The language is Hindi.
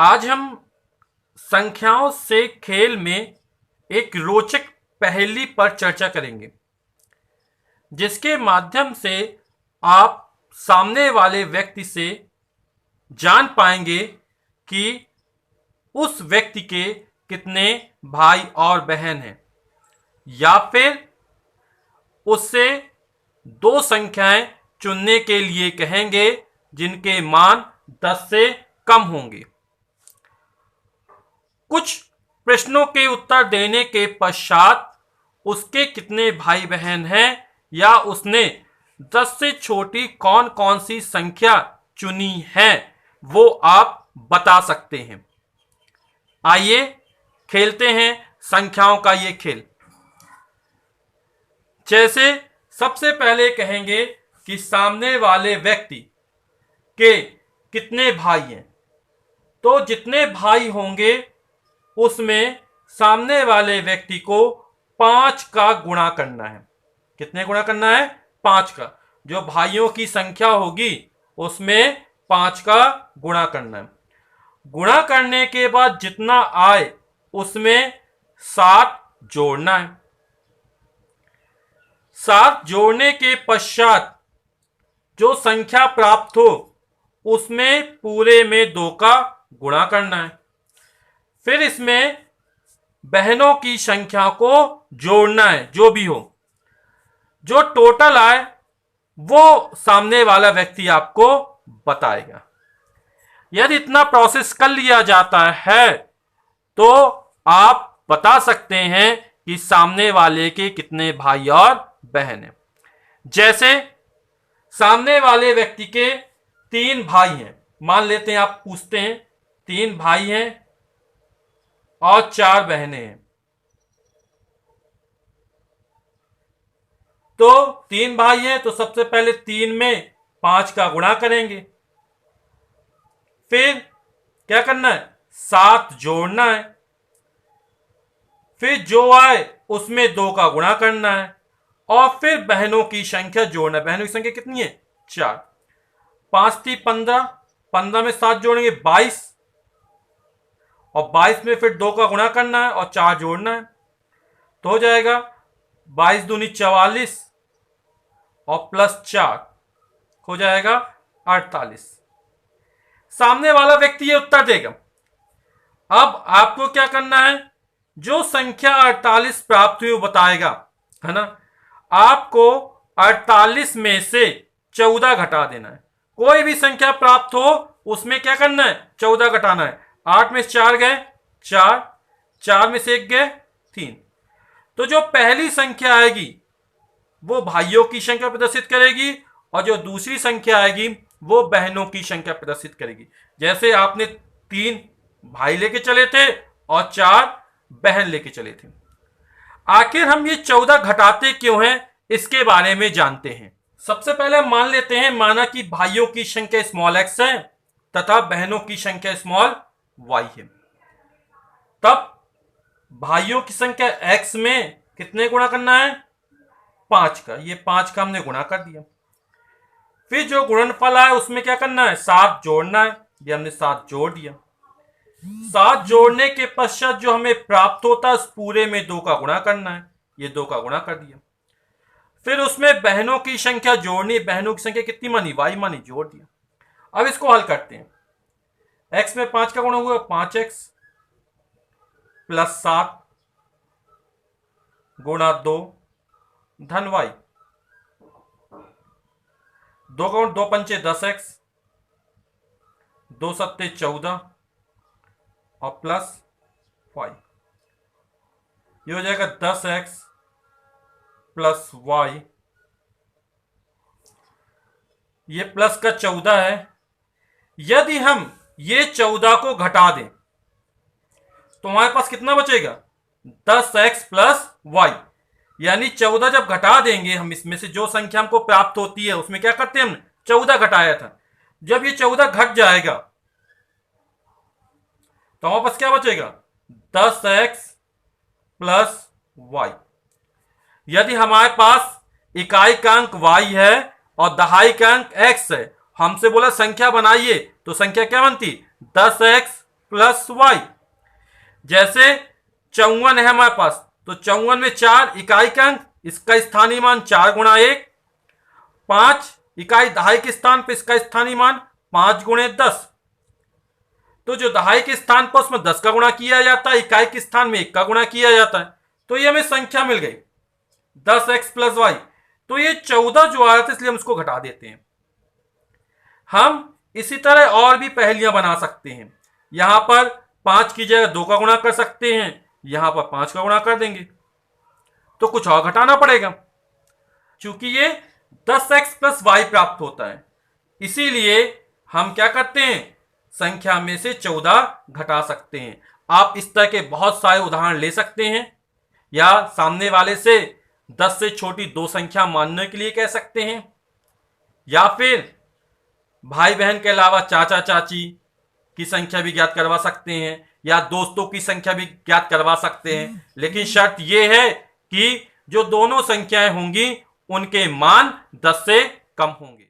आज हम संख्याओं से खेल में एक रोचक पहेली पर चर्चा करेंगे, जिसके माध्यम से आप सामने वाले व्यक्ति से जान पाएंगे कि उस व्यक्ति के कितने भाई और बहन हैं, या फिर उससे दो संख्याएं चुनने के लिए कहेंगे जिनके मान 10 से कम होंगे। कुछ प्रश्नों के उत्तर देने के पश्चात उसके कितने भाई बहन हैं या उसने 10 से छोटी कौन कौन सी संख्या चुनी है वो आप बता सकते हैं। आइए खेलते हैं संख्याओं का ये खेल। जैसे सबसे पहले कहेंगे कि सामने वाले व्यक्ति के कितने भाई हैं, तो जितने भाई होंगे उसमें सामने वाले व्यक्ति को 5 का गुणा करना है। कितने गुणा करना है? 5 का। जो भाइयों की संख्या होगी उसमें 5 का गुणा करना है। गुणा करने के बाद जितना आए उसमें 7 जोड़ना है। 7 जोड़ने के पश्चात जो संख्या प्राप्त हो उसमें पूरे में 2 का गुणा करना है। फिर इसमें बहनों की संख्या को जोड़ना है, जो भी हो। जो टोटल आए वो सामने वाला व्यक्ति आपको बताएगा। यदि इतना प्रोसेस कर लिया जाता है तो आप बता सकते हैं कि सामने वाले के कितने भाई और बहन हैं। जैसे सामने वाले व्यक्ति के 3 भाई हैं, मान लेते हैं, आप पूछते हैं 3 भाई हैं और 4 बहनें हैं। तो 3 भाई हैं तो सबसे पहले 3 में 5 का गुणा करेंगे। फिर क्या करना है? 7 जोड़ना है। फिर जो आए उसमें 2 का गुणा करना है और फिर बहनों की संख्या जोड़ना है। बहनों की संख्या कितनी है? 4। 5 थी 15, 15 में 7 जोड़ेंगे 22 और 22 में फिर 2 का गुणा करना है और 4 जोड़ना है, तो हो जाएगा 22 दूनी 44 और प्लस 4 हो जाएगा 48। सामने वाला व्यक्ति ये उत्तर देगा। अब आपको क्या करना है? जो संख्या 48 प्राप्त हुई वो बताएगा, है ना। आपको 48 में से 14 घटा देना है। कोई भी संख्या प्राप्त हो उसमें क्या करना है? 14 घटाना है। 8 में से 4 गए 4, 4 में से 1 गए 3। तो जो पहली संख्या आएगी वो भाइयों की संख्या प्रदर्शित करेगी और जो दूसरी संख्या आएगी वो बहनों की संख्या प्रदर्शित करेगी। जैसे आपने 3 भाई लेके चले थे और 4 बहन लेके चले थे। आखिर हम ये 14 घटाते क्यों हैं इसके बारे में जानते हैं। सबसे पहले मान लेते हैं, माना कि भाइयों की संख्या स्मॉल x है तथा बहनों की संख्या स्मॉल y है। तब भाइयों की संख्या x में कितने गुणा करना है? 5 का। ये 5 का हमने गुणा कर दिया। फिर जो गुणनफल है उसमें क्या करना है? 7 जोड़ना है। ये हमने 7 जोड़ दिया। 7 जोड़ने के पश्चात जो हमें प्राप्त होता है उस पूरे में 2 का गुणा करना है। ये 2 का गुणा कर दिया। फिर उसमें बहनों की संख्या जोड़नी। बहनों की संख्या कितनी मानी? y मानी, जोड़ दिया। अब इसको हल करते हैं। x में 5 का गुणा हुआ 5x प्लस 7 गुणा 2 धन y। 2 का गुण 2 पंचे 10x, 2 सत्ते 14 और प्लस y। ये हो जाएगा 10x प्लस y। ये प्लस का 14 है। यदि हम ये 14 को घटा दें तो हमारे पास कितना बचेगा? 10x plus y। यानी 14 जब घटा देंगे हम, इसमें से जो संख्या हमको प्राप्त होती है उसमें क्या करते हैं? हमने 14 घटाया था। जब ये 14 घट जाएगा तो हमारे पास क्या बचेगा? 10x plus y। यदि हमारे पास इकाई का अंक y है और दहाई का अंक x है, हमसे बोला संख्या बनाइए, तो संख्या क्या बनती? 10x plus Y. जैसे 54 है हमारे पास, तो 54 में 4 इकाई का अंक, इसका स्थानीय मान 4 गुणा 1, 5 इकाई दहाई के स्थान पर, इसका स्थानीय मान 5 गुणे 10। तो जो दहाई के स्थान पर उसमें 10 का गुणा किया जाता है, इकाई के स्थान में 1 का गुणा किया जाता है, तो ये हमें संख्या मिल गई 10x प्लस वाई। तो ये 14 जो आया था, इसलिए हम इसको घटा देते हैं। हम इसी तरह और भी पहेलियां बना सकते हैं। यहां पर 5 की जगह 2 का गुणा कर सकते हैं, यहां पर 5 का गुणा कर देंगे, तो कुछ और घटाना पड़ेगा। क्योंकि ये 10x प्लस वाई प्राप्त होता है, इसीलिए हम क्या करते हैं, संख्या में से 14 घटा सकते हैं। आप इस तरह के बहुत सारे उदाहरण ले सकते हैं, या सामने वाले से 10 से छोटी 2 संख्या मानने के लिए कह सकते हैं, या फिर भाई बहन के अलावा चाचा चाची की संख्या भी ज्ञात करवा सकते हैं, या दोस्तों की संख्या भी ज्ञात करवा सकते हैं। लेकिन शर्त यह है कि जो दोनों संख्याएं होंगी उनके मान 10 से कम होंगे।